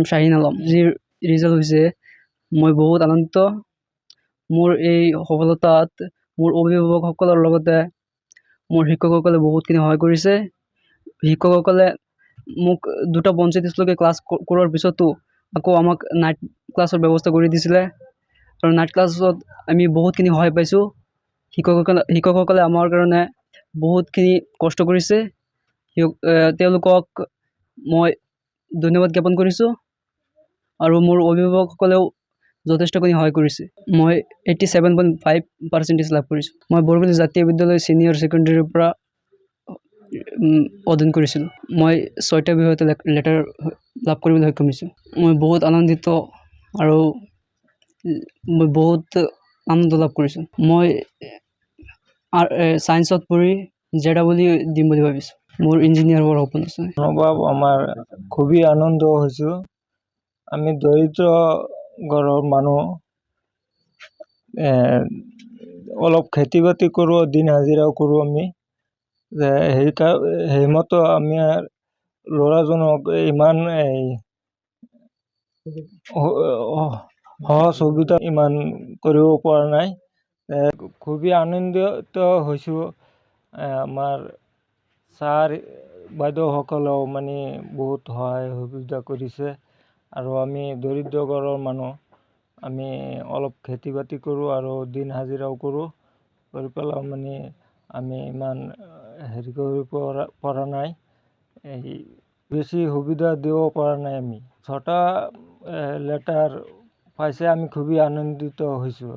শ্বাহিন আলম। যি ৰিজাল্ট হৈছে মই বহুত আনন্দিত। মোৰ এই সফলতাত মোৰ অভিভাৱকসকলৰ লগতে মোৰ শিক্ষকসকলে বহুতখিনি সহায় কৰিছে। শিক্ষকসকলে মোক 2টা পঞ্চায়ত স্কুললৈকে ক্লাছ কৰাৰ পিছতো আকৌ আমাক নাইট ক্লাছৰ ব্যৱস্থা কৰি দিছিলে আৰু নাইট ক্লাছত আমি বহুতখিনি সহায় পাইছোঁ। শিক্ষকসকলে আমাৰ কাৰণে বহুতখিনি কষ্ট কৰিছে। তেওঁলোকক মই ধন্যবাদ জ্ঞাপন কৰিছোঁ আৰু মোৰ অভিভাৱকসকলেও যথেষ্টখিনি সহায় কৰিছে। মই 87.5% লাভ কৰিছোঁ। মই বৰগুৰি জাতীয় বিদ্যালয় ছিনিয়ৰ ছেকেণ্ডেৰীৰ পৰা অধ্যয়ন কৰিছিলোঁ। মই 6টা বিষয়তে লেটাৰ লাভ কৰিবলৈ সক্ষম হৈছোঁ। মই বহুত আনন্দিত আৰু মই বহুত আনন্দ লাভ কৰিছোঁ। মই ছায়েন্সত পঢ়ি JEE দিম বুলি ভাবিছোঁ। মোৰ ইঞ্জিনিয়াৰ হোৱাৰ সপোন আছে। অনুভৱ আমাৰ খুবই আনন্দ হৈছোঁ। আমি দৰিদ্ৰ ঘৰৰ মানুহ, অলপ খেতি বাতি কৰোঁ, দিন হাজিৰাও কৰোঁ আমি। সেইমতো আমি ল'ৰাজনক ইমান সহজ সুবিধা ইমান কৰিব পৰা নাই। খুবই আনন্দিত হৈছোঁ। আমাৰ ছাৰ বাইদেউসকলেও মানে বহুত সহায় সুবিধা কৰিছে আৰু আমি দৰিদ্ৰ ঘৰৰ মানুহ, আমি অলপ খেতি বাতি কৰোঁ আৰু দিন হাজিৰাও কৰোঁ। কৰি পেলাই মানে আমি ইমান কৰিব পৰা নাই, বেছি সুবিধা দিব পৰা নাই। আমি 6টা লেটাৰ পাইছে, আমি খুবেই আনন্দিত হৈছোঁ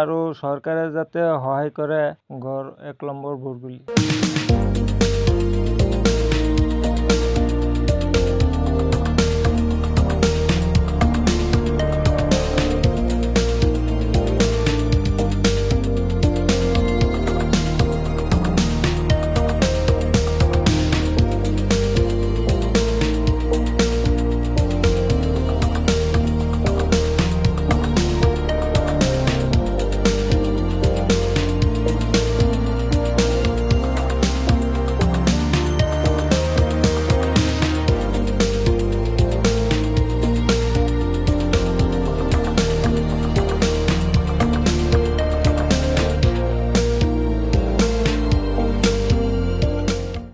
আৰু চৰকাৰে যাতে সহায় কৰে। ঘৰ 1 নম্বৰ বৰগুৰি।